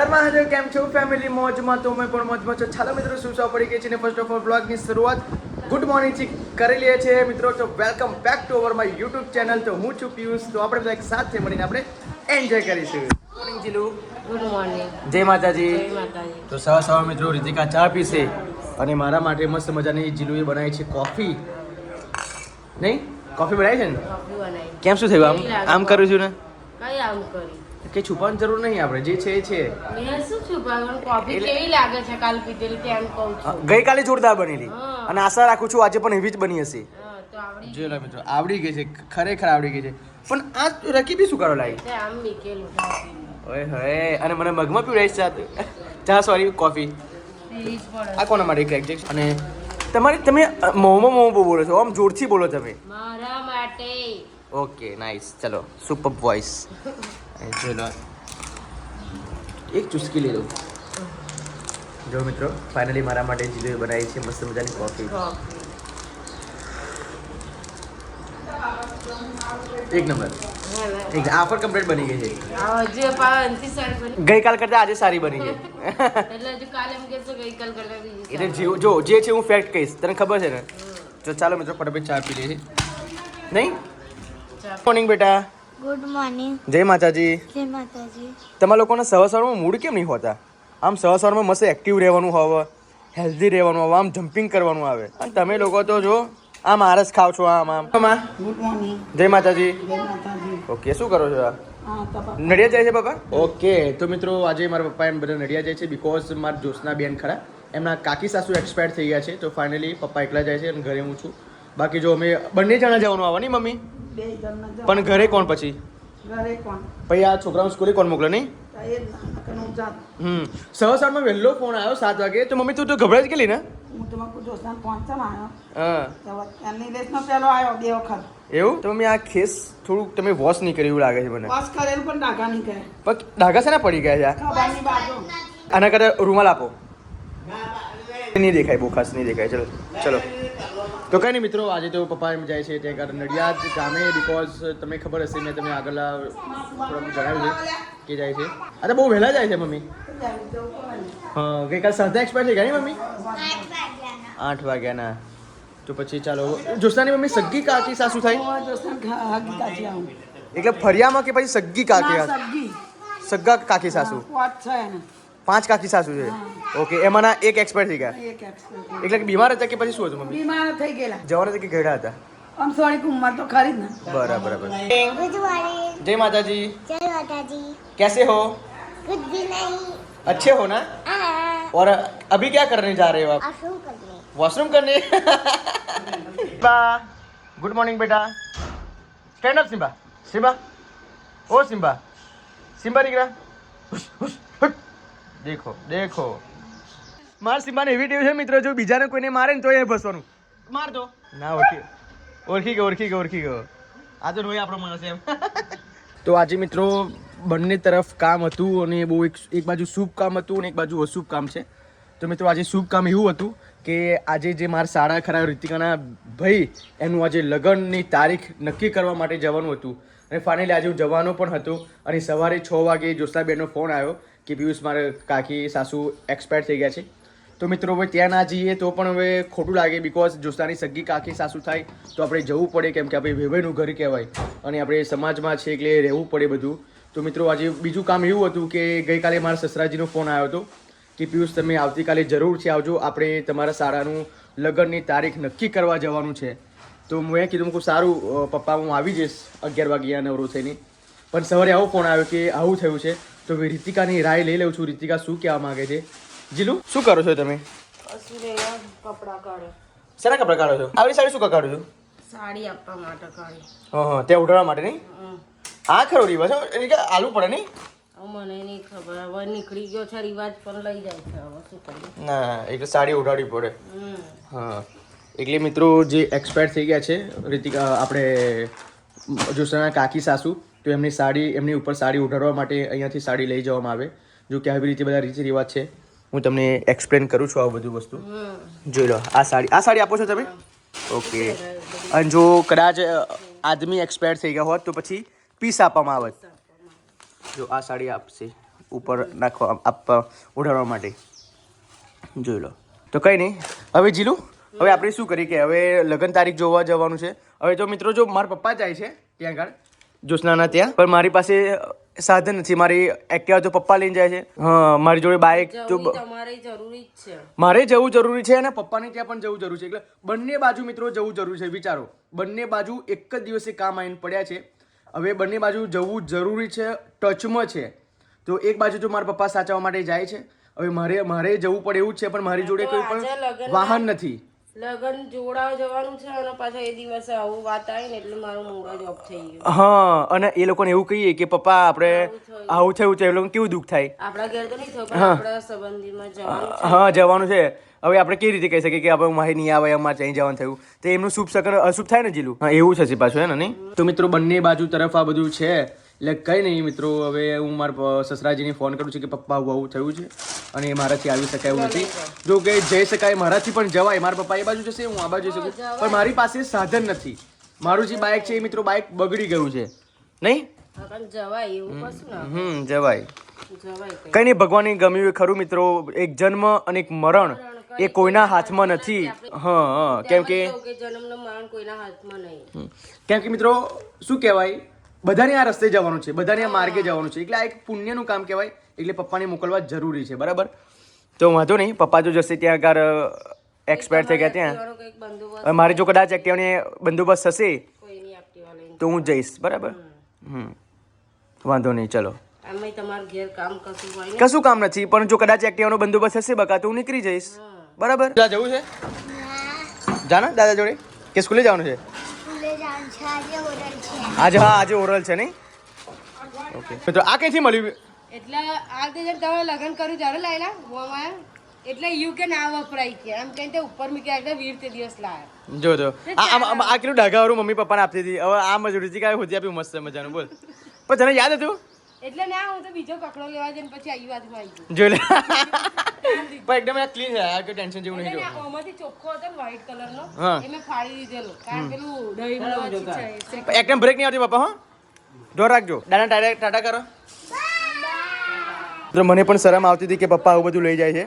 હર મહાદેવ કેમ છો ફેમિલી મોજમાં તો મેં પણ મોજમાં છો ચાલો મિત્રો શું પડી ગઈ છે ને ફર્સ્ટ ઓફ ઓલ બ્લોગની શરૂઆત ગુડ મોર્નિંગ થી કરી લઈએ છીએ મિત્રો તો welcome back to our my YouTube channel તો હું છું પિયુષ તો આપણે બધા એક સાથે મળીને આપણે એન્જોય કરીશું મોર્નિંગ જીલુ ગુડ મોર્નિંગ જય માતાજી જય માતાજી તો સવા મિત્રો રીતિકા ચા પીશે અને મારા માટે મસ્ત મજાની જીલુએ બનાવી છે કોફી નહીં કોફી બનાવી છે ને કોફી બનાવી કેમ શું થયું આમ કરું છું ને કઈ આમ કરી કે છુપાવવાની જરૂર નહીં આપણે જે છે એ છે મેં શું છુપાવવાનું કોફી કેવી લાગે છે કાલ પીધેલી તેમ કહું છું ગઈકાલે જોરદાર બનેલી અને આશા રાખું છું આજે પણ એવી જ બની હશે હા તો આવડી જોઈ લો મિત્રો આવડી ગઈ છે ખરેખર આવડી ગઈ છે પણ આ રકી બી શું કરો લાવી તે આમ મીકેલું ઓય હે અને મને મગમાં પીવડાવીશ ચા સોરી કોફી પીવી જ પડે આ કોના માટે એક અને તમે મોંમાં બહુ બોલો છો આમ જોરથી બોલો તમે મારા માટે ઓકે નાઇસ ચલો સુપર વોઇસ જોઈ લો એક ચુસ્કી લઈ લો જો મિત્રો ફાઇનલી મારા માટે જીલુએ બનાવી છે મસ્ત મજાની કોફી એક નંબર એક આફર કમ્પ્લીટ બની ગઈ છે જે પાવનથી સર બની ગઈકાલ કરતા આજે સારી બની છે એટલે જો કાલે એમ કહેશો ગઈકાલ કરતા બીજી એટલે જો જે છે હું ફેક્ટ કહીશ તને ખબર છે ને તો ચાલો મિત્રો ફટાફટ ચા પી લઈએ નહીં મોર્નિંગ બેટા ગુડ મોર્નિંગ જય માતાજી જય માતાજી તમારા લોકોના સવારમાં મૂડ કેમ નહીં હોતા આમ સવારમાં મસ્ત એક્ટિવ રહેવાનું હવે હેલ્ધી રહેવાનું હવે આમ જમ્પિંગ કરવાનું આવે અને તમે લોકો તો જો આમ આરસ ખાવ છો આમ ગુડ મોર્નિંગ જય માતાજી જય માતાજી ઓકે શું કરો છો નડિયાદ જાય છે પપ્પા ઓકે તો મિત્રો આજે મારા પપ્પા એમ બધા નડિયાદ જાય છે બીકોઝ મારા જોશના બેન ખરા એમના કાકી સાસુ એક્સપાયર થઈ ગયા છે તો ફાઇનલી પપ્પા એકલા જાય છે અને ઘરે હું છું બાકી જો અમે બંને જણા જવાનું આવવાની મમ્મી બે જણના પણ ઘરે કોણ પછી ઘરે કોણ પછી આ છોકરાઓને સ્કૂલે કોણ મોકલે નહીં એ જ નાનકડું જાત સવારમાં વહેલો ફોન આવ્યો 7 વાગે તો મમ્મી તું તો ગભરાઈ જ ગયેલી ને હું તમારું દોસ્તાન પહોંચવા હા આવ્યો એની લેસનો પહેલો આવ્યો 2 વખત એવું તો મમ્મી આ ખેસ થોડુંક તમે વોશ નહીં કર્યું એવું લાગે છે મને વાસ કરેલું પણ ડાઘા નહીં કહે પણ ડાઘા છે ને પડી ગયા છે ખભાની બાજુ આના કરતા રૂમાલ આપો નહીં દેખાય બહુ ખાસ નહીં દેખાય ચલો ચલો તો કંઈ નહીં મિત્રો આજે તો પપ્પા એમ જાય છે ત્યાં આગળ નડિયાદ ગામે બીકોઝ તમને ખબર હશે મેં તમને આગળ થોડું જણાવ્યું છે કે જાય છે આ તો બહુ વહેલા જાય છે મમ્મી હા ગઈકાલ સાંજે એક્સપાયર થઈ ગયા નહીં મમ્મી 8 વાગ્યાના તો પછી ચાલો જોસ્તાની મમ્મી સગ્ગી કાકી સાસુ થાય દોસ્તાન હગીતાથી આવું એટલે ફરિયામાં કે પછી સગ્ગી કાકી ના સબ્જી સગ્ગા કાકી સાસુ પાંચ છે એને 5 કાકી સાસુ છે ઓકે એમાંના એક એક્સપાયર થઈ ગયા એક એક્સપર્ટ એટલે કે બીમાર હતા કે પછી શું હતું મમ્મી બીમાર થઈ ગયેલા જવાના હતા કે ઘેડા હતા આમ સોરી ઉંમર તો ખરી જ ને बराबर गुड मॉर्निंग जय माता जी जय माताजी कैसे हो कुछ भी नहीं अच्छे हो ना और अभी क्या करने जा रहे हो आप आशू करने वॉशरूम करने सिम्बा गुड मॉर्निंग बेटा stand up Simba Simba oh Simba Simba निकला हुश, हुश, हुट. देखो देखो માર સિમ્બાને એવી ટેવ છે મિત્રો જો બીજાને કોઈને મારે ને તો એ ભસવાનું માર દો ના ઓળખી ગયો આ તો રોય આપણો માણસ એમ તો આજે મિત્રો બંને તરફ કામ હતું અને બહુ એક બાજુ શુભ કામ હતું અને એક બાજુ અશુભ કામ છે તો મિત્રો આજે શુભ કામ એવું હતું કે આજે જે મારા શાળા ખરા રીતિકાના ભાઈ એનું આજે લગ્નની તારીખ નક્કી કરવા માટે જવાનું હતું અને ફાઇનલી આજે હું જવાનો પણ હતો અને સવારે 6 વાગે જોશનાબેનનો ફોન આવ્યો કે પિયુષ મારા કાકી સાસુ એક્સપાયર થઈ ગયા છે તો મિત્રો હવે ત્યાં ના જઈએ તો પણ હવે ખોટું લાગે બીકોઝ જોસ્તાની સગ્ગી કાકી સાસુ થાય તો આપણે જવું પડે કેમ કે આપણે વેવાઈનું ઘર કહેવાય અને આપણે સમાજમાં છે એટલે રહેવું પડે બધું તો મિત્રો આજે બીજું કામ એવું હતું કે ગઈકાલે મારા સસરાજીનો ફોન આવ્યો હતો કે પિયુષ તમે આવતીકાલે જરૂરથી આવજો આપણે તમારા શાળાનું લગ્નની તારીખ નક્કી કરવા જવાનું છે તો મેં કીધું કે સારું પપ્પા હું આવી જઈશ 11 વાગ્યા નવરો થઈને પણ સવારે આવો ફોન આવ્યો કે આવું થયું છે તો રીતિકાની રાય લઈ લઉં છું રીતિકા શું કહેવા માંગે છે જીલુ શું કરો છો તમે કપડા કાઢો શેના કપડાં કાઢો છો આવડી સાડી શું કાઢો છો સાડી આપવા માટે કાઢી હા ત્યાં ઉઠાડવા માટે નહીં આ ખરો રિવાજ એટલે કે આલુ પડે નહીં મને નહીં ખબર હવે નીકળી ગયો છે રિવાજ પણ લઈ જાય છે હવે શું કરીએ ના એટલે સાડી ઉઠાડવી પડે હા એટલે મિત્રો જે એક્સપાયર થઈ ગયા છે રીતિકા આપણે જોશના કાકી સાસુ તો એમની ઉપર સાડી ઉઠાડવા માટે અહીંયાથી સાડી લઈ જવામાં આવે જો કે આવી રીતે બધા રીતિ રિવાજ છે હું તમને એક્સપ્લેન કરું છું આ બધું વસ્તુ જોઈ લો આ સાડી આપો છો તમે ઓકે અને જો કદાચ આદમી એક્સપાયર થઈ ગયા હોત તો પછી પીસ આપવામાં આવત જો આ સાડી આપશે ઉપર નાખવા આપવા ઉડાડવા માટે. જોઈ લો. તો કંઈ નહીં, હવે જીલું હવે આપણે શું કરીએ કે હવે લગ્ન તારીખ જોવા જવાનું છે. હવે જો મિત્રો જો મારા પપ્પા જાય છે ત્યાં આગળ જ્યોત્સનાના ત્યાં, પણ મારી પાસે સાધન નથી. મારી એક્ટિવા તો પપ્પા લઈને જાય છે. હા, મારી જોડે બાઇક તો તમારે જરૂરી જ છે. મારે જવું જરૂરી છે અને પપ્પાને ત્યાં પણ જવું જરૂરી છે. એટલે બંને બાજુ મિત્રો જવું જરૂરી છે. વિચારો, બંને બાજુ એક જ દિવસે કામ આવીને પડ્યા છે. હવે બંને બાજુ જવું જરૂરી છે, ટચમાં છે. તો એક બાજુ તો મારા પપ્પા સાચવવા માટે જાય છે. હવે મારે જવું પડે એવું જ છે, પણ મારી જોડે કોઈ પણ વાહન નથી. લગન જોડાવ જવાનું છે અને પાછા એ દિવસે આવું વાત આવી ને એટલે મારું મૂડ જ ઓફ થઈ ગયું. હા, અને એ લોકોને એવું કહીએ કે પપ્પા આપણે આવું થયું છે, એ લોકોને કેવું દુઃખ થાય. આપણા ઘેર તો નહીં થયું, પણ આપણા સંબંધીમાં જવાનું છે. હા, જવાનું છે. હવે આપણે કેવી રીતે કહી શકીએ કે આપણે માહી નહીં આવે, અમારે ત્યાં જવાનું થયું, તો એમનું શુભ શકન અશુભ થાય ને જીલું. હા, એવું છે પાછું, હે ને નહીં? તો મિત્રો બંને બાજુ તરફ આ બધું છે. એટલે કંઈ નહીં મિત્રો, હવે હું મારા સસરાજીને ફોન કરું છું કે પપ્પા આવું થયું છે અને મારાથી આવી શકાય એવું નથી. જો કે જઈ શકાય, મારાથી પણ જવાય. મારા પપ્પા એ બાજુ જશે, હું આ બાજુ જઈ શકું, પણ મારી પાસે સાધન નથી. મારું જે બાઇક છે એ મિત્રો બાઇક બગડી ગયું છે. નહીં જવાય એવું કશું ના. જવાય. જવાય કઈ નહીં, ભગવાનને ગમ્યું ખરું મિત્રો. એક જન્મ અને એક મરણ એ કોઈના હાથમાં નથી. હા, કેમ કે જન્મનો મરણ કોઈના હાથમાં નહીં. કેમ કે મિત્રો શું કહેવાય, બધાને આ રસ્તે જવાનું છે, બધાને આ માર્ગે જવાનું છે. એટલે આ એક પુણ્યનું કામ કહેવાય. એટલે પપ્પાને મોકલવા જરૂરી છે. બરાબર? તો વાંધો નહીં, પપ્પા જો જશે ત્યાં આગળ એક્સપાયર થઈ ગયા ત્યાં, મારી જો કદાચ એક્ટિવાને બંદોબસ્ત થશે તો હું જઈશ. બરાબર? વાંધો નહીં, ચલો. તમારા ઘેર કામ કશું કામ નથી, પણ જો કદાચ એક્ટિવાનો બંદોબસ્ત થશે બકા તો હું નીકળી જઈશ. બરાબર? જવું છે જાના દાદા જોડે કે સ્કૂલે જવાનું છે? આજે હા, આજે ઓરલ છે નહીં? ઓકે. તો આ કઈથી મળ્યું? એટલે આ તે જેમ તમે લગન કર્યું ત્યારે લાયલા મોમાં, એટલે યુ કે ના વપરાય કે એમ કહીને તે ઉપર મૂક્યા એટલે વીર તે દિવસ લાયા. જો તો આ કેટલું ડાઘાવાળું મમ્મી પપ્પાને આપતી હતી. હવે આ મજૂરી કાંઈ હોતી આપ્યું મસ્ત મજાનું. બોલ, પણ તને યાદ હતું? એટલે ના, હું તો બીજો કકડો લેવા જઈને પછી આવી વાતમાં આવી ગયું. જો લે પણ એકદમ ક્લીન છે, આ કોઈ ટેન્શન જેવું નહીં. એટલે ઓમાંથી ચોખ્ખો હતો ને વ્હાઈટ કલરનો, એ મેં ફાડી દીધેલો. કારણ પેલું દહીં છે એકદમ બ્રેક નહીં આવતી બાપા. હા, જોર રાખજો. દાદા ટાટા કરો. તો મને પણ શરમ આવતી હતી કે પપ્પા આવું બધું લઈ જાય છે,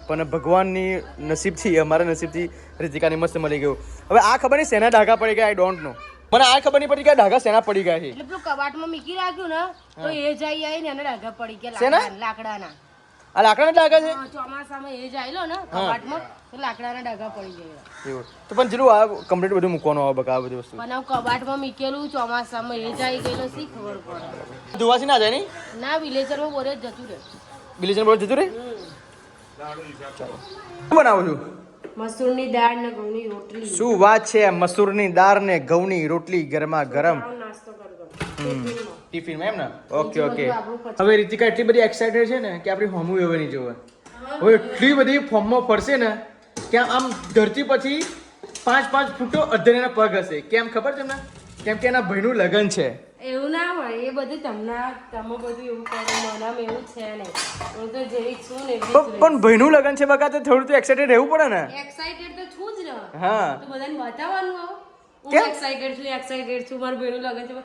પણ ભગવાનની નસીબથી, અમારા નસીબથી રીતિકાને મસ્ત મળી ગયું. હવે આ ખબર નહીં શેના ડાઘા પડી ગયા, આઈ ડોન્ટ નો. મને આ ખબર નહીં પડી કે ડાઘા શેના પડી ગયા છે. એટલે પેલું કબાટમાં મૂકી રાખ્યું ને તો એ જાય આવીને એને ડાઘા પડી ગયા. શેના? લાકડાના. આ લાકડાના ડાઘા છે? ચોમાસામાં એ જાય લો ને કબાટમાં તો લાકડાના ડાઘા પડી ગયા. એવું તો પણ જેલું આ કમ્પ્લીટ બધું મૂકવાનું આવે બકા, આ બધી વસ્તુ. પણ કબાટમાં મૂકેલું ચોમાસામાં એ જાય ગયેલો શી ખબર પડે. ધુવાસી ના જાય નહીં? ના, વિલેજરમાં બોરે જતું રહે. વિલેજર બોલ જતું રે. શું બનાવું છું? મસૂરની દાળ ને ઘઉંની રોટલી. શું વાત છે! મસૂરની દાળ ને ઘઉંની રોટલી ગરમા ગરમ નાસ્તો કરજો ટિફિનમાં, એમ ને? Okay okay. હવે રીતિકા એટલી બધી એક્સાઇટેડ છે ને કે આપણી હોમું હવે નહીં જોવે. હવે એટલી બધી ફોર્મમાં ફરશે ને કે આમ ધરતી પછી 5-5 ફૂટો અધેના પગ હશે. કેમ ખબર તમને? કેમ કે એના ભાઈનું લગ્ન છે. એવું ના હોય, એ બધું તમે બધું એવું કરો, મનામ એવું છે નહીં. હું તો જેવી છું ને પણ ભાઈનું લગ્ન છે બકા, તો થોડું તો એક્સાઇટેડ રહેવું પડે ને. એક્સાઇટેડ તો છું જ ને. હા, તો બધાને બતાવવાનું આવો હું એક્સાઇટેડ છું, મારું ભાઈનું લગ્ન છે.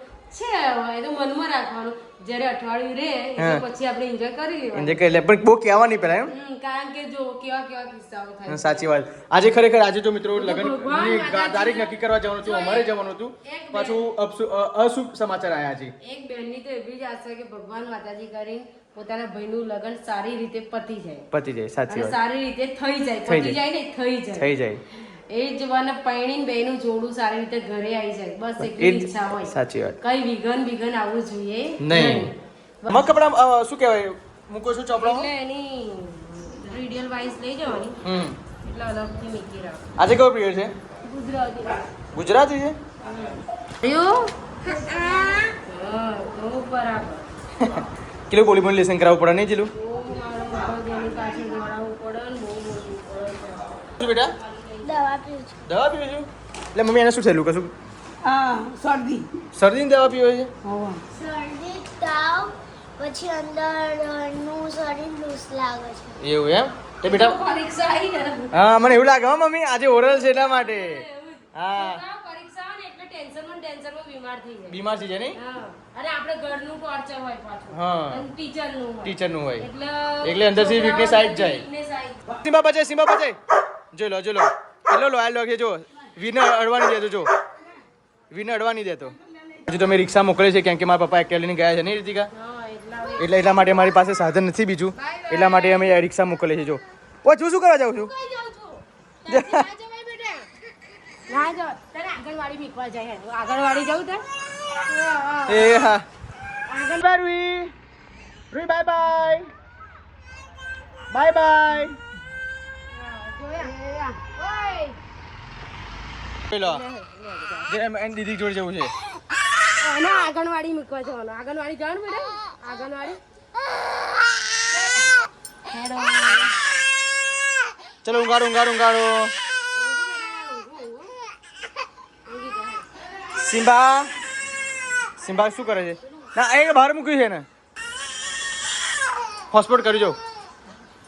એ તો મનમાં રાખવાનું. જ્યારે અઠવાડિયું રહે એટલે પછી આપણે એન્જોય કરી લેવાનું. એન્જોય કરી લે, પણ બહુ કહેવા નહીં પેલા એમ. કારણ કે જો કેવા કિસ્સાઓ થાય. સાચી વાત. આજે ખરેખર આજે તો મિત્રો લગ્નની તારીખ નક્કી કરવા જવાનું હતું, અમારે જવાનું હતું, પાછું અશુભ સમાચાર આવ્યા છે. એક બહેનની તો એવી જ આશા કે ભગવાન માતાજી કરીને પોતાના ભાઈનું લગ્ન સારી રીતે પતી જાય. સાચી વાત. સારી રીતે થઈ જાય. પતી જાય ને થઈ જાય. એ જવાના પૈણીને બેનું જોડું સારી રીતે ઘરે આવી જાય, બસ એટલી ઈચ્છા હોય. સાચી વાત. કઈ વિઘન આવવું જોઈએ નહીં. મગ કપડા શું કહેવાય મૂકો છો ચોપડામાં? એટલે એની રીડિયલ વાઇઝ લઈ જવાની. એટલે અલગથી મૂકી રાખ. આજે કયો પીરિયડ છે? ગુજરાતી છે. તો બરાબર. કિલો બોલી બોલી લેસન કરાવવું પડે નહીં જીલું? બેટા દવા પીવે છું. એટલે મમ્મી એને શું થયેલું? કશું શરદીની દવા પીવે છે? શરદી, તાવ, પછી અંદરનું શરીર લૂસ લાગે છે. એવું એમ? તે બેટા પરીક્ષા આવી ને. હા, મને એવું લાગે હો મમ્મી આજે ઓરલ છે એટલા માટે. હા, પરીક્ષા આવે ને એટલે ટેન્શનમાં બીમાર થઈ જાય. બીમાર થઈ જાય નહીં? હા. અને આપણે ઘરનું ટોર્ચર હોય પાછું. હા. અને ટીચરનું હોય. એટલે અંદરથી વીકનેસ આવી જ જાય. weakness આવી જાય. સિમ્બા બચે જો લો હેલો લો આ લો જો વીને અડવાની દેતો જો વીને અડવાની દેતો. હજુ તમે રિક્ષા મોકલે છે કેમ કે મારા પપ્પા એકલા લઈને ગયા છે નહીં રીતિકા? એટલા માટે અમારી પાસે સાધન નથી બીજું, એટલા માટે અમે રિક્ષા મોકલે છે. જો ઓ તું શું કરવા જાઉં છું? ના જો તને આંગણવાડી મૂકવા જાય. આંગણવાડી જવું તે? એ હા આંગણવાડી રૂઈ બાય બાય બાય બાય. પેલો એન દીદી જોડે જવું છે. અને આંગણવાડી મૂકવા જવાનું. આંગણવાડી જવાનું બેટા? આંગણવાડી ચલો ઊંઘાડો. સિમ્બા શું કરે છે? ના એ બહાર મૂક્યું છે ને, હોસ્પિટલ કરી જાઓ.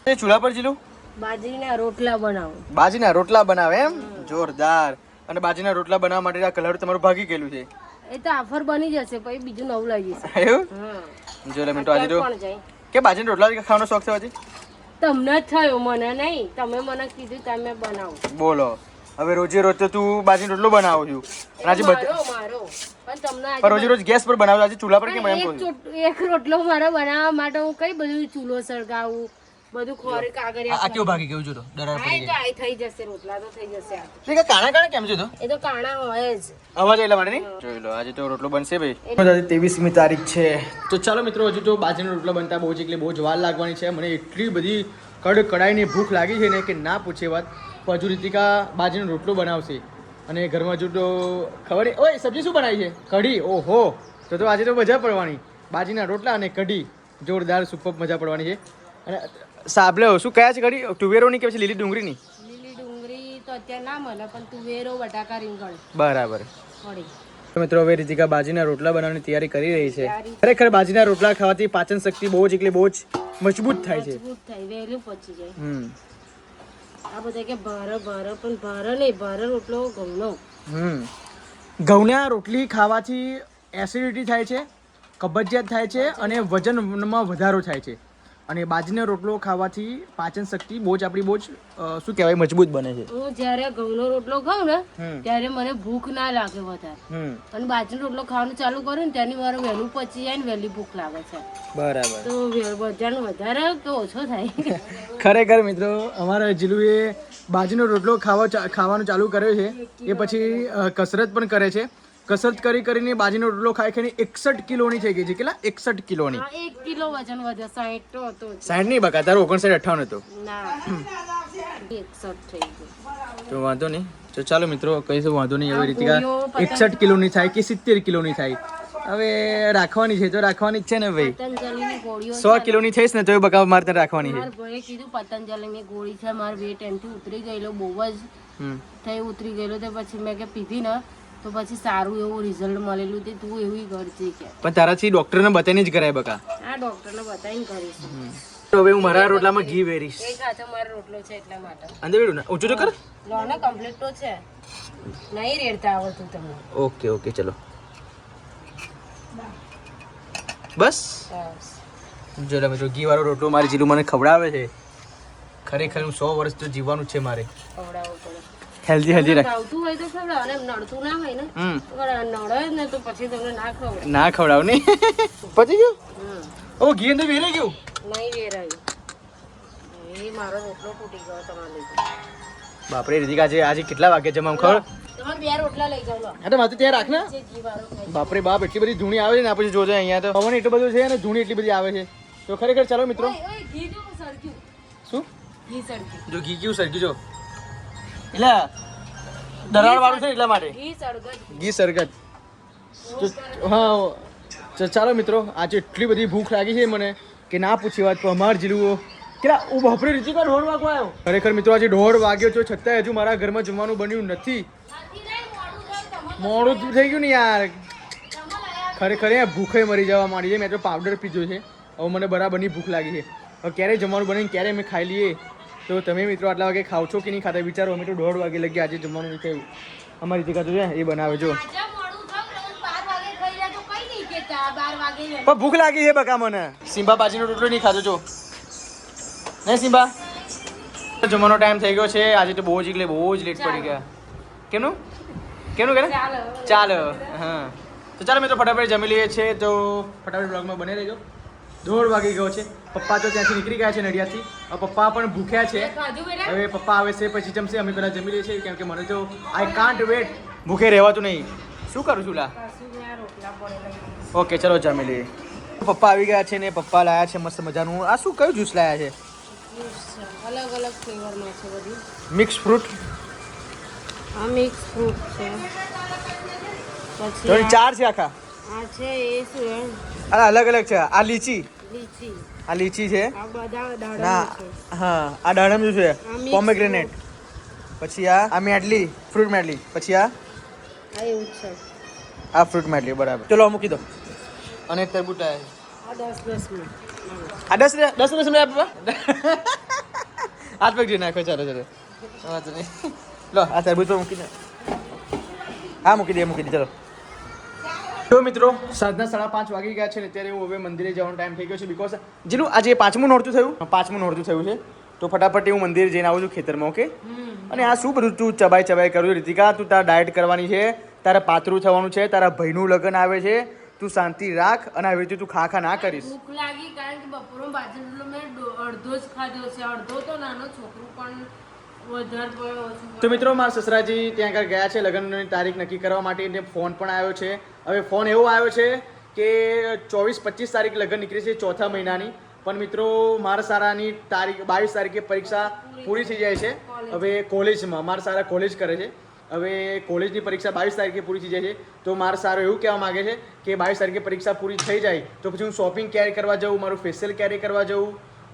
એ ચૂલા પર જીલું બાજરીના રોટલા બનાવો. બાજીના રોટલા બનાવે એમ? જોરદાર. અને બાજીના રોટલા બનાવવા માટે આ કલર તમારું ભાગી ગયેલું છે. એ તો આફર બની જશે પછી બીજું નવું લઈ જશે. એવું? હા. જો લે મિનિટ આજે તો કે બાજીના રોટલા ખાવાનો શોખ છે હજી? તમને જ થયો, મને નહીં. તમે મને કીધું તમે બનાવો. બોલો હવે રોજે રોજ તો તું બાજીનો રોટલો બનાવું છું અને આજે મારો પણ તમને પણ રોજે રોજ ગેસ પર બનાવજો, આજે ચૂલા પર કેમ એમ કહું? એક રોટલો મારે બનાવવા માટે હું કઈ બધું ચૂલો સળગાવું, બધું ખોરી કાગળિયા. આ કેવું ભાગી ગયું જો તો દરાર પડી ગઈ. આ થઈ જશે, રોટલા તો થઈ જશે. ઠીક છે. કાણા કેમ છે તો? એ તો કાણા હોય જ. અવાજ એટલા માટે નહીં. જોઈ લો આજે તો રોટલો બનશે ભાઈ. આજે 23મી તારીખ છે તો ચાલો મિત્રો હજુ તો બાજીનો રોટલો બનતા બહુ જ વાર લાગવાની છે. મને એટલી બધી કડાઈની ભૂખ લાગી છે ને કે ના પૂછે વાત. હજુ રીતિકા બાજીનો રોટલો બનાવશે અને ઘરમાં હજુ તો ખબર નહીં. ઓય સબ્જી શું બનાવી છે? કઢી. ઓહો તો આજે તો મજા પડવાની. બાજીના રોટલા અને કઢી જોરદાર સુપર મજા પડવાની છે. અને સાંભળે શું કયા છે કઢી? તુવેરોની કે પછી લીલી ડુંગળીની? લીલી ડુંગળી તો અત્યારે ના મળે પણ તુવેરો બટાકા રીંગણ બરાબર. મળી. મિત્રો હવે રીતિકા બાજીના રોટલા બનાવવાની તૈયારી કરી રહી છે. ખરેખર બાજીના રોટલા ખાવાથી પાચન શક્તિ બહુ જ મજબૂત થાય છે. વહેલું પચી જાય. આ બધા કે ભારે પણ ભારે નહીં, ભારે રોટલો ઘઉંનો. ઘઉંના રોટલી ખાવાથી એસિડિટી થાય છે, કબજિયાત થાય છે અને વજનમાં વધારો થાય છે. અને બાજરીનો રોટલો ખાવાથી પાચન શક્તિ બહુ જ શું કહેવાય મજબૂત બને છે. હું જ્યારે ઘઉંનો રોટલો ખાઉં ને ત્યારે મને ભૂખ ના લાગે વધારે. અને બાજરીનો રોટલો ખાવાનું ચાલુ કરું ને ત્યાંની મારે વહેલું પચી જાય ને વહેલી ભૂખ લાગે છે. બરાબર. તો બધાનો વધારે કે ઓછો થાય. ખરેખર મિત્રો અમારા જીલુએ બાજરીનો રોટલો ખાવાનું ચાલુ કર્યો છે. એ પછી કસરત પણ કરે છે. કસરત કરીને બાજીનો રોટલો ખાઈને 61 કિલોની થઈ ગઈ છે. કેટલા? 61 કિલોની. 1 કિલો વજન વધે. 60 તો હતો. 60 નહીં બકા, તારો 59 58 હતો. ના 61 થઈ ગયો. તો વાંધો નહીં. તો ચાલો મિત્રો કહીશું વાંધો નહીં. હવે રીતિકા 61 કિલોની થાય કે 70 કિલોની થાય હવે રાખવાની છે તો રાખવાની જ છે ને ભાઈ. પતંજલિની ગોળીઓ 100 કિલોની થઈશ ને તો એ બકા મારે તને રાખવાની છે. મારા ભાઈએ કીધું પતંજલિની ગોળી છે, મારો વેટ એનથી ઉતરી ગયેલો, બહુ જ થઈ ઉતરી ગયેલો. તો પછી મેં કે પીધી ને તો પછી સારું એવું રિઝલ્ટ મળેલું. તે તું એવું કરજે કે. પણ તારાથી ડોક્ટરને બતાવીને જ કરાય બકા. આ ડોક્ટરને બતાવીને કરીશ. તો હવે હું મારા રોટલામાં ઘી વેરીશ. એ ખાતે મારો રોટલો છે એટલા માટે. અંદર બેઠું ને ઊંચું તો કર. લો ને કમ્પ્લીટ તો છે. નહીં રેડતા આવડતું તમને. ઓકે ચલો બસ. જો મિત્રો ઘી વાળો રોટલો મારી જીલું મને ખવડાવે છે. ખરેખર હું 100 વર્ષ તો જીવવાનું છે મારે. ખવડાવવું પડે. હેલ્ધી રાખ. આવતું હોય તો ખવડાવ, અને નડતું ના હોય ને નડે ને તો પછી તમને ના ખવડાવ નહીં. પછી ગયું ઓ ઘી અંદર વેરાઈ ગયું. નહીં વેરાયું. એ મારો રોટલો તૂટી ગયો તમારે લીધે. બાપરે રીતિકા આજે કેટલા વાગે જમવા ખબર? તમારે 2 રોટલા લઈ જાવ. હા તો માથે ત્યાં રાખ ને. બાપરે બાપ એટલી બધી ધૂણી આવે છે ને પછી જોજો અહીંયા તો પવન એટલું બધું છે અને ધૂણી એટલી બધી આવે છે. તો ખરેખર ચાલો મિત્રો. શું જો ઘી કેવું સરગ્યું જો એટલે દરાર વાળું છે એટલા માટે ઘી સરગત. હા ચાલો મિત્રો આજે એટલી બધી ભૂખ લાગી છે મને કે ના પૂછી વાત. પણ અમાર જીલુઓ કેટલા બાપરે રીતિકા 1:30 વાગવા આવ્યો. ખરેખર મિત્રો આજે 1:30 વાગ્યો છો છતાંય હજુ મારા ઘરમાં જમવાનું બન્યું નથી. મોડું થઈ ગયું ને યાર. ખરેખર ભૂખે મરી જવા માંડી છે. મેં તો પાવડર પીધો છે. હવે મને બરાબરની ભૂખ લાગી છે. હવે ક્યારે જમવાનું બને ક્યારે અમે ખાઈ લઈએ. તો તમે મિત્રો આટલા વાગે ખાવ છો કે નહીં ખાતા વિચારો. અમે તો 1:30 વાગે લગી આજે જમવાનું નહીં થયું. અમારી રીતિકા તો છે એ બનાવે જો. પણ ભૂખ લાગી છે બકા મને. સિમ્બા બાજીનો રોટલો નહીં ખાધો જો નહીં સિમ્બા. જમવાનો ટાઈમ થઈ ગયો છે આજે તો બહુ જ લેટ પડી ગયા. કેમનું કે ચાલો હા તો ચાલો મિત્રો ફટાફટ જમી લઈએ છીએ તો ફટાફટ બ્લોગમાં બને રહેજો. 1:30 વાગી ગયો છે. પપ્પા તો ત્યાંથી નીકળી ગયા છે નડિયાદથી. પપ્પા પણ ભૂખ્યા છે. હવે પપ્પા આવે છે પછી જમશે. અમે પહેલાં જમી લઈએ છીએ કેમ કે મને તો આઈ કાન્ટ વેટ. ભૂખે રહેવાતું નહીં. શું કરું છું લા? ઓકે ચલો જમી લઈએ. પપ્પા આવી ગયા છે ને પપ્પા લાયા છે મસ્ત મજાનું. આ શું કયું જ્યુસ લાયા છે? અલગ અલગ ફ્લેવરમાં છે બધી. Mix fruit. આ મિક્સ ફ્રૂટ છે. તો પછી 4 છે આખા. આ છે એ શું આ અલગ અલગ છે. આ લીચી. લીચી. આ લીચી છે. આ બધા ના દાડમ છે. હા આ દાડમ છે. mix પોમેગ્રેનેટ. પછી આ મેડલી ફ્રૂટ મેડલી. પછી આ આ એવું જ છે. આ ફ્રૂટ મેડલી બરાબર. ચલો મૂકી દો. અને તરબૂચ આ 10 માં. આ 10 મિનિટ આપવા હાથ પગ જોઈ નાખો. ચાલો વાંધો નહીં. લો આ તરબૂચ પર મૂકી દે. હા મૂકી દે ચલો. તો મિત્રો સાંજના 5:30 વાગી ગયા છે ને અત્યારે હું હવે મંદિરે જવાનો ટાઈમ થઈ ગયો છે બિકોઝ જેનું આજે 5મું નોરતું થયું છે તો ફટાફટ હું મંદિર જઈને આવું છું ખેતરમાં. ઓકે અને આ શું બધું તું ચબાઈ કરું રીતિકા? તું તારા ડાયટ કરવાની છે, તારા પાતળું થવાનું છે, તારા ભાઈનું લગ્ન આવે છે, તું શાંતિ રાખ અને આવી રીતે તું ખા ના કરીશ. ભૂખ લાગી કારણ કે બપોરનો બાજરો મેં અડધો જ ખાધો છે. અડધો તો નાનો છોકરો પણ વધારે પડ્યો ઓછું. તો મિત્રો મારા સસરાજી ત્યાં આગળ ગયા છે લગ્નની તારીખ નક્કી કરવા માટે એને ફોન પણ આવ્યો છે. હવે ફોન એવો આવ્યો છે કે 24-25 તારીખ લગ્ન નીકળી છે ચોથા મહિનાની. પણ મિત્રો મારા સારાની તારીખ 22 તારીખે પરીક્ષા પૂરી થઈ જાય છે. હવે કોલેજમાં મારા સારા કોલેજ કરે છે. હવે કોલેજની પરીક્ષા 22 તારીખે પૂરી થઈ જાય છે. તો મારા સારો એવું કહેવા માગે છે કે 22 તારીખે પરીક્ષા પૂરી થઈ જાય તો પછી હું શોપિંગ ક્યારે કરવા જાઉં, મારું ફેશિયલ ક્યારે કરવા જાઉં,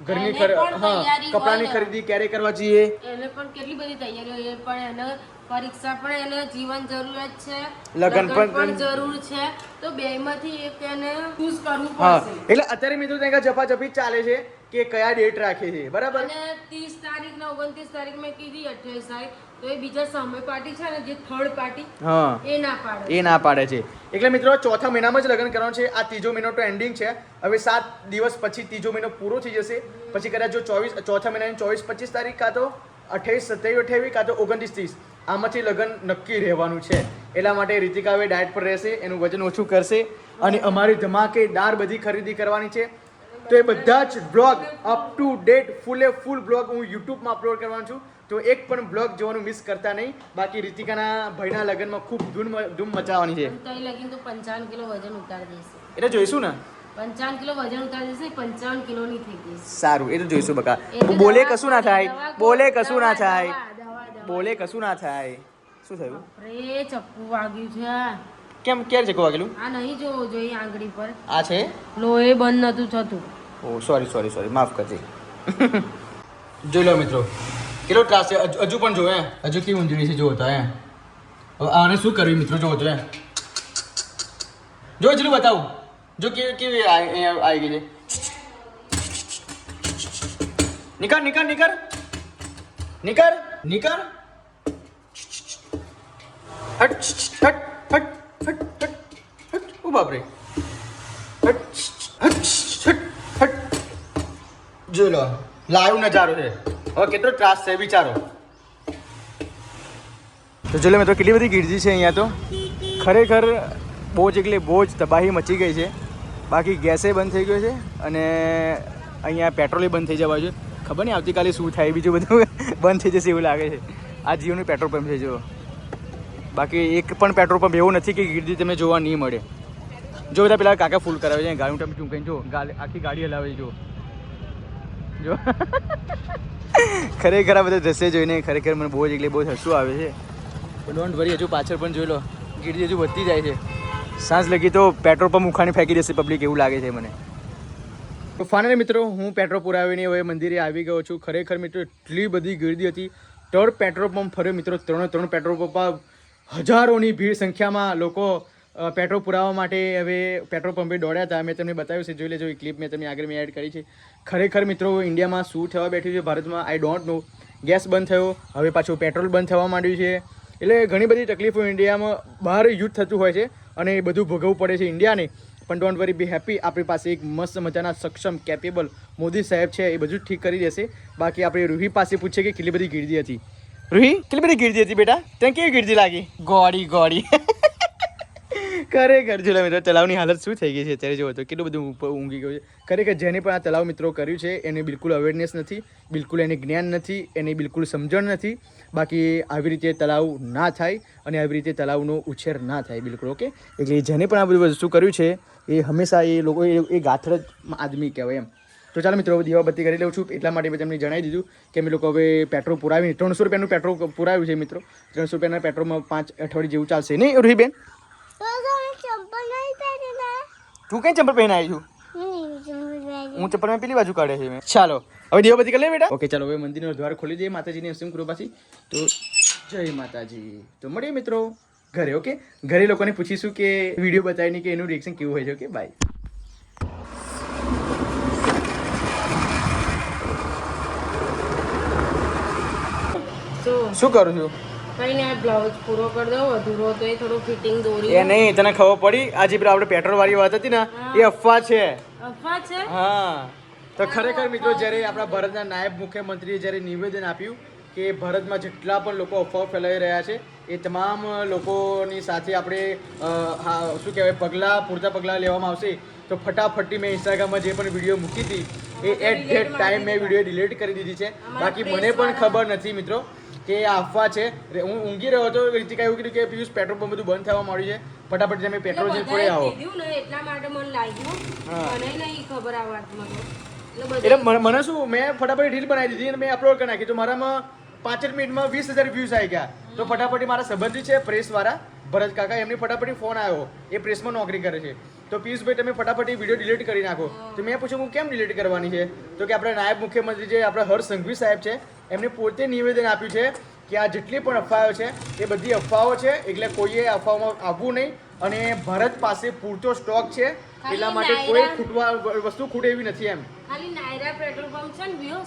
ઘરની કપડાની ખરીદી ક્યારે કરવા જઈએ. એને પણ કેટલી બધી તૈયારીઓ એ પણ એને પરીક્ષા પણ એને જીવન જરૂરિયાત છે, લગ્ન પણ જરૂર છે. તો બેમાંથી એક એને ચૂઝ કરવું હા પડશે. એટલે અત્યારે મિત્રો ત્યાં જપાજપી ચાલે છે કે કયા ડેટ રાખે છે બરાબર. અને 30 તારીખ ને 29 તારીખ મેં કીધી 28 તારીખ તો એ બીજા સામે પાર્ટી છે ને જે થર્ડ પાર્ટી હા એ ના પાડે છે. એટલે મિત્રો ચોથા મહિનામાં જ લગ્ન કરવાનું છે. આ ત્રીજો મહિનો તો એન્ડિંગ છે. હવે 7 દિવસ પછી ત્રીજો મહિનો પૂરો થઈ જશે. પછી કદાચ જો ચોથા મહિનાની 24-25 તારીખ કાં તો 28, 27, 28 કાં તો 29, 30 આમાંથી લગ્ન નક્કી રહેવાનું છે. એટલા માટે રીતિકા હવે ડાયટ પર રહેશે, એનું વજન ઓછું કરશે અને અમારી ધમાકેદાર બધી ખરીદી કરવાની છે. તો એ બધા જ blog up to date full blog હું યુટ્યુબમાં અપલોડ કરવાનો છું. તો એક પણ બ્લોગ જોવાનું મિસ કરતા નહીં. બાકી રીતિકાના ભાઈના લગ્નમાં ખૂબ ધૂમ મચાવવાની છે. તો એ લગીન તો 55 કિલો વજન ઉતારી દેશે. એટલે જોઈશું ને 55 કિલો વજન ઉતારી દેશે. 55 કિલોની થઈ ગઈ. સારું એ તો જોઈશું બકા. બોલે કશું ના થાય, બોલે કશું ના થાય, બોલે કશું ના થાય. શું થયું? અરે ચપ્પુ વાગ્યું છે. કેમ ક્યારે ચક્કુ વાગેલું? આ નહીં જોવું જોઈએ આંગળી પર. આ છે લોહી બંધ નતું થતું. ઓ સોરી માફ કરજે. જોઈ લો મિત્રો કેટલો ત્રાસ છે. હજુ પણ જો હજુ કેવી ઊંધળી છે જો હતા હવે આને શું કરવી મિત્રો જો તો જો ચલું બતાવું જો કેવી આવી ગઈ છે. નિકર હટ ઓ બાપરે હટ જોઈ લો લાઈવ નજારો છે. હવે કેટલો ત્રાસ છે વિચારો. તો જોઈ લો મિત્રો કેટલી બધી ગીરજી છે અહીંયા. તો ખરેખર બહુ જ તબાહી મચી ગઈ છે. બાકી ગેસે બંધ થઈ ગયો છે અને અહીંયા પેટ્રોલે બંધ થઈ જવા જોઈએ. ખબર નહીં આવતીકાલે શું થાય, બીજું બધું બંધ થઈ જશે એવું લાગે છે. આ જીઓનું પેટ્રોલ પંપ છે જો. બાકી એક પણ પેટ્રોલ પંપ એવું નથી કે ગીરજી તમને જોવા નહીં મળે. જો બધા પેલા કાકા ફૂલ કરાવે છે ગાડી તમે ચૂંકાઈને જો આખી ગાડી હલાવે છે જો ખરેખર આ બધા દ્રશ્ય જોઈને ખરેખર મને બહુ હસવું આવે છે. ડોન્ટ વરી હજુ પાછળ પણ જોઈ લો ગીરજી હજુ વધતી જાય છે. સાંજ લગી તો પેટ્રોલ પંપ ઉખાણી ફેંકી દેશે પબ્લિક એવું લાગે છે મને. તો ફાઇનલી મિત્રો હું પેટ્રોલ પુરાવીને હવે મંદિરે આવી ગયો છું. ખરેખર મિત્રો એટલી બધી ગીરદી હતી. 3 પેટ્રોલ પંપ ફર્યો મિત્રો. 3 પેટ્રોલ પંપ હજારોની ભીડ સંખ્યામાં લોકો પેટ્રોલ પુરાવવા માટે હવે પેટ્રોલ પંપે દોડ્યા હતા. મેં તમને બતાવ્યું છે, જોઈ લેજો. એ ક્લિપ મેં તમને આગળ એડ કરી છે. ખરેખર મિત્રો ઇન્ડિયામાં શું થવા બેઠ્યું છે ભારતમાં આઈ ડોન્ટ નો. ગેસ બંધ થયો, હવે પાછું પેટ્રોલ બંધ થવા માંડ્યું છે. એટલે ઘણી બધી તકલીફો ઇન્ડિયામાં બહાર યુદ્ધ થતું હોય છે અને એ બધું ભોગવવું પડે છે ઇન્ડિયાને. પણ ડોન્ટ વરી બી હેપી, આપણી પાસે એક મસ્ત મજાના સક્ષમ કેપેબલ મોદી સાહેબ છે, એ બધું ઠીક કરી દેશે. બાકી આપણે રૂહી પાસે પૂછીએ કે કેટલી બધી ગીર્દી હતી. રૂહી કેટલી બધી ગીર્દી હતી બેટા? તને કેવી ગીર્દી લાગી? ગોળી ગોળી ખરેખર જો મિત્રો તલાવની હાલત શું થઈ ગઈ છે અત્યારે જો તો કેટલું બધું ઊંઘી ગયું છે. ખરેખર જેને પણ આ તલાવ મિત્રો કર્યું છે એને બિલકુલ અવેરનેસ નથી, બિલકુલ એને જ્ઞાન નથી, એની બિલકુલ સમજણ નથી. બાકી આવી રીતે તલાવ ના થાય અને આવી રીતે તલાવનો ઉછેર ના થાય બિલકુલ. ઓકે, એટલે જેને પણ આ બધું વસ્તુ કર્યું છે એ હંમેશા એ લોકો એ ગાથડ આદમી કહેવાય એમ. તો ચાલો મિત્રો દીવાબત્તી કરી લઉં છું. એટલા માટે મેં તમને જણાવી દીધું કે અમે લોકો હવે પેટ્રોલ પુરાવી 300 રૂપિયાનું પેટ્રોલ પુરાવ્યું છે મિત્રો. 300 રૂપિયાના પેટ્રોલમાં 5 અઠવાડિયે જેવું ચાલશે નહીં રૂહીબેન? તું કઈ ચંપલ પહેરી આવી છું? હું ચંપલ મેં પેલી બાજુ કાઢે છે મેં. ચાલો હવે દીવાબત્તી કરી લે બેટા. ઓકે ચાલો હવે મંદિરનો દ્વાર ખોલી દઈએ માતાજીની અસીમ કૃપાથી. તો જય માતાજી. તો મળીએ મિત્રો ઘરે. ઓકે, ઘરે લોકોને પૂછીશું કે વિડીયો બતાવીને કે એનું રિએક્શન કેવું હોય છે. Okay bye. શું કરું છું? કઈ ને આ બ્લાઉઝ પૂરો કરી દો, અધૂરો તો એ થોડું ફિટિંગ દોરી. એ નહીં, તને ખબર પડી આજે આપણે પેટ્રોલ વાળી વાત હતી ને એ અફવા છે. અફવા છે? હા. તો ખરેખર મિત્રો જ્યારે આપણા ભારતના નાયબ મુખ્યમંત્રીએ જ્યારે નિવેદન આપ્યું કે ભારતમાં જેટલા પણ લોકો અફવાઓ ફેલાઈ રહ્યા છે એ તમામ લોકોની સાથે આપણે શું કહેવાય પૂરતા પગલાં લેવામાં આવશે. તો ફટાફટી મેં ઇન્સ્ટાગ્રામમાં જે પણ વિડીયો મૂકી હતી એ એટ ધેટ ટાઈમ મેં વિડીયો ડિલીટ કરી દીધી છે. બાકી મને પણ ખબર નથી મિત્રો કે આ અફવા છે. હું ઊંઘી રહ્યો હતો, રીતિકા એવું કીધું કે પિયુષ પેટ્રોલ પંપ બધું બંધ થવા માંડ્યું છે, ફટાફટ તમે પેટ્રોલ જે પડે આવો. એટલા માટે મને લાગ્યું, મને નહીં ખબર આ વાતમાં. એટલે મને શું, મેં ફટાફટ રીલ બનાવી દીધી અને મેં અપલોડ કરી નાખી. તો મારામાં 5 મિનિટમાં 20,000 વ્યૂઝ આવી ગયા. તો ફટાફટી મારા સંબંધી છે પ્રેસવાળા ભરત કાકા, એમની ફટાફટી ફોન આવ્યો, એ પ્રેસમાં નોકરી કરે છે. તો પિયુષભાઈ તમે ફટાફટી વિડીયો ડિલીટ કરી નાખો. તો મેં પૂછ્યું હું કેમ ડિલીટ કરવાની છે? તો કે આપણે નાયબ મુખ્યમંત્રી જે આપણા હર્ષ સંઘવી સાહેબ છે એમને પોતે નિવેદન આપ્યું છે કે આ જેટલી પણ અફવાઓ છે એ બધી અફવાઓ છે, એટલે કોઈએ અફવાઓમાં આવવું નહીં. અને ભારત પાસે પૂરતો સ્ટોક છે, એટલા માટે કોઈ વસ્તુ ખૂટે એવી નથી એમ. ખાલી નાયરા પેટ્રોલ પંપ છે ને વિયો,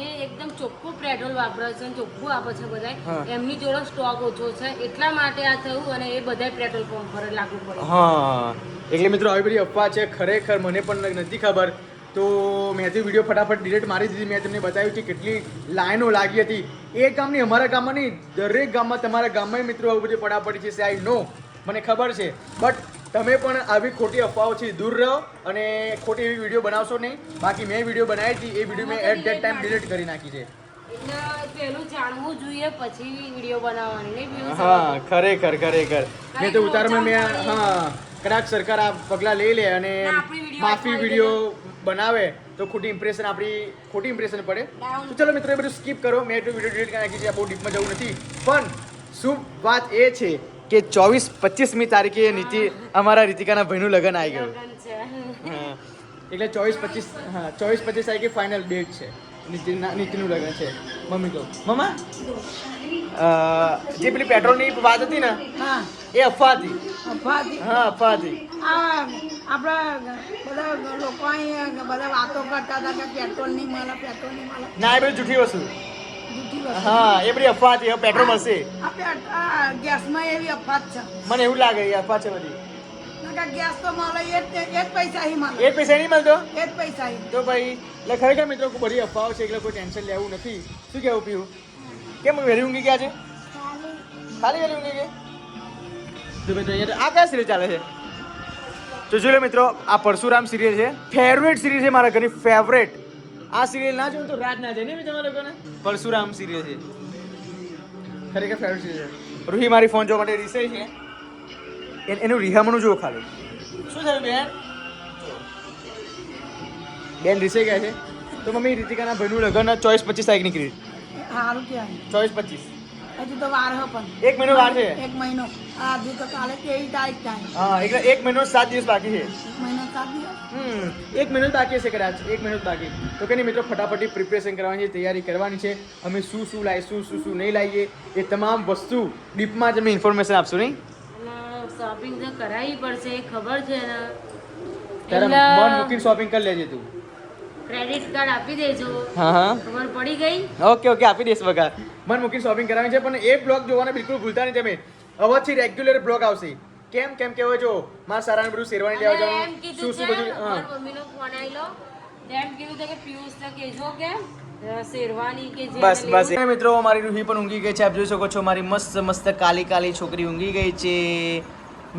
એ એકદમ ચોખ્ખું પેટ્રોલ વાપરે છે, ચોખ્ખું આપે છે બધા. એમની જોડે સ્ટોક ઓછો છે એટલા માટે આ થયું અને એ બધા પેટ્રોલ પંપ પર લાગુ પડે. હા, એટલે મિત્રો આવી બધી અફવા છે. ખરેખર મને પણ નથી ખબર. તો મેં તો વિડીયો ફટાફટ ડિલીટ મારી દીધી. મેં તમને બતાવ્યું કે કેટલી લાઈનો લાગી હતી. એ ગામની અમારા ગામમાં નહીં, દરેક ગામમાં તમારા ગામમાં મિત્રો આવું બધું પડાપડી છે. આઈ નો, મને ખબર છે. બટ તમે પણ આવી ખોટી અફવાઓથી દૂર રહો અને ખોટી એવી વિડીયો બનાવશો નહીં. બાકી મેં વિડીયો બનાવી હતી એ વિડીયો મેં એટ ધેટ ટાઈમ ડિલીટ કરી નાખી છે. એટલે પેલું જાણવું જોઈએ પછી વિડીયો બનાવવાની નહીં. હા ખરેખર મેં તો ઉતારમાં મેં કદાચ સરકાર આ પગલાં લઈ લે અને માફી વિડીયો બનાવે તો ખોટી ઇમ્પ્રેશન પડે. તો ચલો મિત્રો એ બધું સ્કીપ કરો. મેં તો વિડીયો ડિલીટ કરી નાખી છે, બહુ ડીપમાં જવું નથી. પણ શું વાત એ છે કે 24-25મી તારીખે અમારા રીતિકાના ભાઈનું લગ્ન આવી ગયું. એટલે 24-25 તારીખે ફાઇનલ ડેટ છે. નીતિનું લગ્ન છે. મમ્મી કહો મમ્મા જે પેલી પેટ્રોલની વાત હતી ને એ અફવા હતી. અફવા હતી. આપણા બધા લોકો બધા વાતો કરતા હતા કે પેટ્રોલ નહીં મળે. ના, એ બધું જૂઠી વસ્તુ. હા, એ બધી અફવા હતી. પેટ્રોલ મળશે. ગેસમાં એવી અફવા છે. મને એવું લાગે એ અફવા છે બધી. ગેસ તો મળે એ જ પૈસા મળે. એ પૈસા નહીં મળતો એ જ પૈસા. તો ભાઈ એટલે ખરેખર મિત્રો બધી અફવાઓ છે, એટલે કોઈ ટેન્શન લેવું નથી. શું કેવું પીવું? કેમ વહેલી ઊંઘી ગયા છે? ખાલી વહેલી ઊંઘી ગયા? તો મિત્રો આ કયા સિરિયલ ચાલે છે? તો જોઈ લો મિત્રો, આ પરશુરામ સિરિયલ છે. ફેવરેટ સિરિયલ છે મારા ઘરની, ફેવરેટ. આ સિરિયલ ના જોઉં તો રાત ના જાય ને તમારા લોકોને. પરશુરામ સિરિયલ છે ખરેખર ફેવરેટ સિરિયલ. રૂહી મારી ફોન જોવા માટે રીસે છે. એનું રિહામણું જુઓ ખાલી. શું થયું બેન? બેન રીસે ગયા છે. તો મમ્મી રીતિકાના ભાઈનું લગ્ન 24-25 તારીખ નીકળી. સારું કહેવાય. 24-25 હજુ તો વાર હે પણ 1 મહિનો વાર છે. 1 મહિનો. હજુ તો કાલે 23 તારીખ થાય. હા, એટલે 1 મહિનો 7 દિવસ બાકી છે. 1 મહિનો 7 દિવસ. 1 મહિનો બાકી છે કદાચ. 1 મહિનો બાકી. તો કે નહીં મિત્રો, ફટાફટી પ્રિપેરેશન કરવાની છે, તૈયારી કરવાની છે. અમે શું લાવીશું, શું નહીં લાવીએ, એ તમામ વસ્તુ ડીપમાં જ અમે ઇન્ફોર્મેશન આપશું નહીં. શોપિંગ તો કરાવી પડશે, ખબર છે ને. તારે મન મૂકીને શોપિંગ કરી લેજે તું. ક્રેડિટ કાર્ડ આપી દેજો. હા, ખબર પડી ગઈ? ઓકે આપી દઈશ બગા. મન મૂકીને શોપિંગ કરાવી છે. પણ એ બ્લોગ જોવાના બિલકુલ ભૂલતા નહીં તમે. હવેથી રેગ્યુલર બ્લોગ આવશે કેમ કેમ કે હવે જો મારા સારાને બધું શેરવાની લેવા અને એમ જવાનું કીધું શું છે, બધું મારા મમ્મીનો ફોન આવેલો એમ કીધું છે કે પિયુષને કહેજો કે શેરવાની કે જે બસ બસ એ મિત્રો મારી રૂહી પણ ઊંઘી ગઈ છે. આપ જોઈ શકો છો મારી મસ્ત મસ્ત કાલી કાલી છોકરી ઊંઘી ગઈ છે.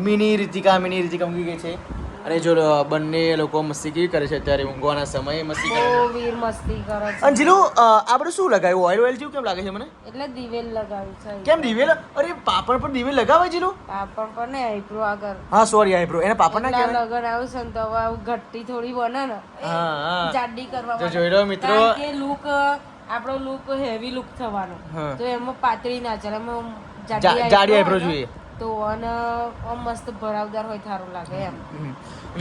મિની રીતિકા ઊંઘી ગઈ છે. અને જો બંને લોકો મસ્તી કેવી કરે છે અત્યારે ઊંઘવાના સમયે મસ્તી કરે બહુ છે. વીર મસ્તી કરે છે. અંજલુ આ બધું શું લગાવ્યું? ઓઇલ જેવું કેમ લાગે છે મને? એટલે દિવેલ લગાવ્યું છે. કેમ દિવેલ? અરે પાપડ પર દિવેલ લગાવાય જીલું? પાપડ પર ને આઈબ્રો આગળ. હા સોરી આઈબ્રો એને પાપડ ના એટલા કહેવાય. લગન આવ્યું છે ને તો હવે આવું ઘટ્ટી થોડી બને ને હા. જાડી કરવા જો જોઈ લો મિત્રો. કારણ કે લુક આપણો લુક હેવી લુક થવાનો હા. તો એમાં પાતળી ના ચાલે એમાં જાડી આઈબ્રો જોઈએ. તો અને આમ મસ્ત ભરાવદાર હોય સારું લાગે એમ.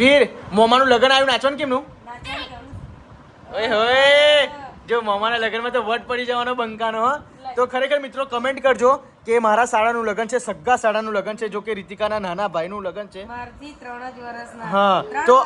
વીર મોમાનું લગન આવ્યું નાચવાનું કેમનું? ઓય હોય જો મોમાના લગનમાં તો વટ પડી જવાનો બંકાનો હો. તો ખરેખર મિત્રો કમેન્ટ કરજો કે મારા શાળાનું લગન છે, સગ્ગા શાળાનું લગન છે, જો કે રીતિકાના નાના ભાઈનું લગન છે. મારથી 3 જ વર્ષના. હા તો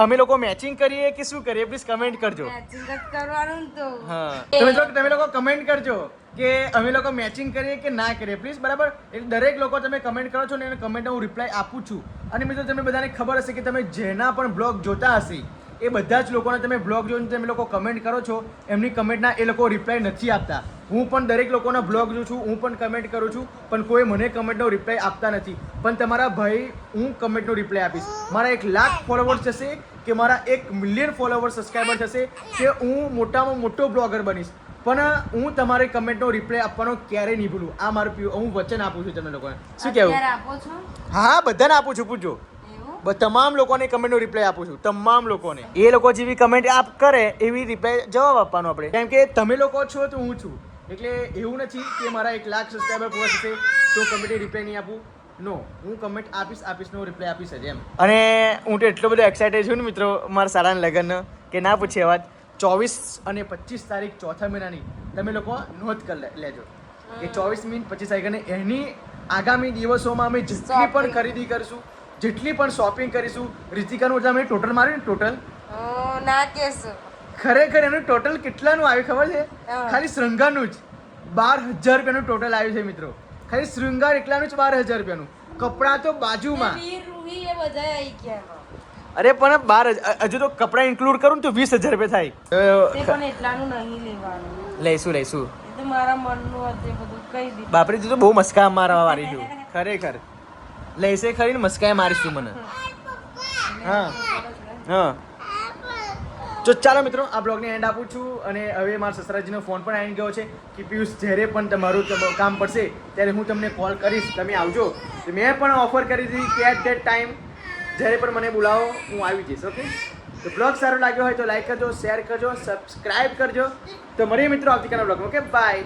અમે લોકો મેચિંગ કરીએ કે શું કરીએ પ્લીઝ કમેન્ટ કરજો. મેચિંગ જ કરવાનું ને તો. હા તો મિત્રો તમે લોકો કમેન્ટ કરજો કે અમે લોકો મેચિંગ કરીએ કે ના કરીએ પ્લીઝ, બરાબર? એટલે દરેક લોકો તમે કમેન્ટ કરો છો ને એને કમેન્ટનો હું રિપ્લાય આપું છું. અને મિત્રો તમને બધાને ખબર હશે કે તમે જેના પણ બ્લોગ જોતા હશે એ બધા જ લોકોને તમે બ્લોગ જોઈને તમે લોકો કમેન્ટ કરો છો, એમની કમેન્ટના એ લોકો રિપ્લાય નથી આપતા. હું પણ દરેક લોકોના બ્લોગ જોઉં છું, હું પણ કમેન્ટ કરું છું, પણ કોઈ મને કમેન્ટનો રિપ્લાય આપતા નથી. પણ તમારા ભાઈ હું કમેન્ટનો રિપ્લાય આપીશ. મારા 1 લાખ ફોલોવર્સ થશે કે મારા 1 મિલિયન ફોલોવર સબસ્ક્રાઈબર થશે કે હું મોટામાં મોટો બ્લોગર બનીશ, પણ હું તમારે કમેન્ટનો રિપ્લાય આપવાનો ક્યારેય નહીં ભૂલું. આ મારું હું વચન આપું છું તમને લોકોને. શું કહેવું? અત્યારે આપો છો? હા બધાને આપું છું, પૂછજો. તમામ લોકોને કમેન્ટનો રિપ્લાય આપું છું, તમામ લોકોને. એ લોકો જેવી કમેન્ટ આપ કરે એવી રિપ્લાય જવાબ આપવાનો આપણે, કેમ કે તમે લોકો છો તો હું છું. એટલે એવું નથી કે મારા 1 લાખ સબસ્ક્રાઈબર પૂરા થશે તો કમેન્ટ રિપ્લાય નહીં આપું. નો, હું કમેન્ટ આપીશ નો રિપ્લાય આપીશ જ એમ. અને હું તો એટલો બધો એક્સાઇટેડ છું ને મિત્રો મારા સારાના લગ્ન કે ના પૂછે વાત. 24 અને 25 તારીખ ચોથા મહિનાની તમે લોકો નોંધ કરી લેજો કે 24મી 25 તારીખ, અને એની આગામી દિવસોમાં અમે જેટલી પણ ખરીદી કરીશું, જેટલી પણ શોપિંગ કરીશું, રીતિકાનું અમે ટોટલ માર્યું ને ટોટલ ના કેસ ખરેખર એનું ટોટલ કેટલાનું આવ્યું ખબર છે? ખાલી શૃંગારનું જ 12,000 રૂપિયાનું ટોટલ આવ્યું છે મિત્રો. ખાલી શૃંગાર એકલાનું જ 12,000 રૂપિયાનું. કપડાં તો બાજુમાં. અરે પણ 12 હજુ તો કપડાં ઇન્ક્લુડ કરું ને તો 20,000 રૂપિયા થાય. પણ એટલાનું નહીં લેવાનું. લઈશું એ તો મારા મનનું હતું બધું કહી દીધું. બાપરે તું તો બહુ મસ્કા મારવા વાળી છું ખરેખર. લઈશે ખરી ને મસ્કાએ મારીશું મને. હા તો ચાલો મિત્રો આ બ્લોગને એન્ડ આપું છું. અને હવે મારા સસરાજીનો ફોન પણ આવી ગયો છે કે પિયુષ જ્યારે પણ તમારું કામ પડશે ત્યારે હું તમને કોલ કરીશ, તમે આવજો. તો મેં પણ ઓફર કરી દીધી કે એટ ધેટ ટાઈમ જ્યારે પણ મને બોલાવો હું આવી જઈશ. ઓકે, તો બ્લોગ સારો લાગ્યો હોય તો લાઈક કરજો, શેર કરજો, સબસ્ક્રાઈબ કરજો. તો મળીએ મિત્રો આવતીકાલના બ્લોગમાં. Okay bye.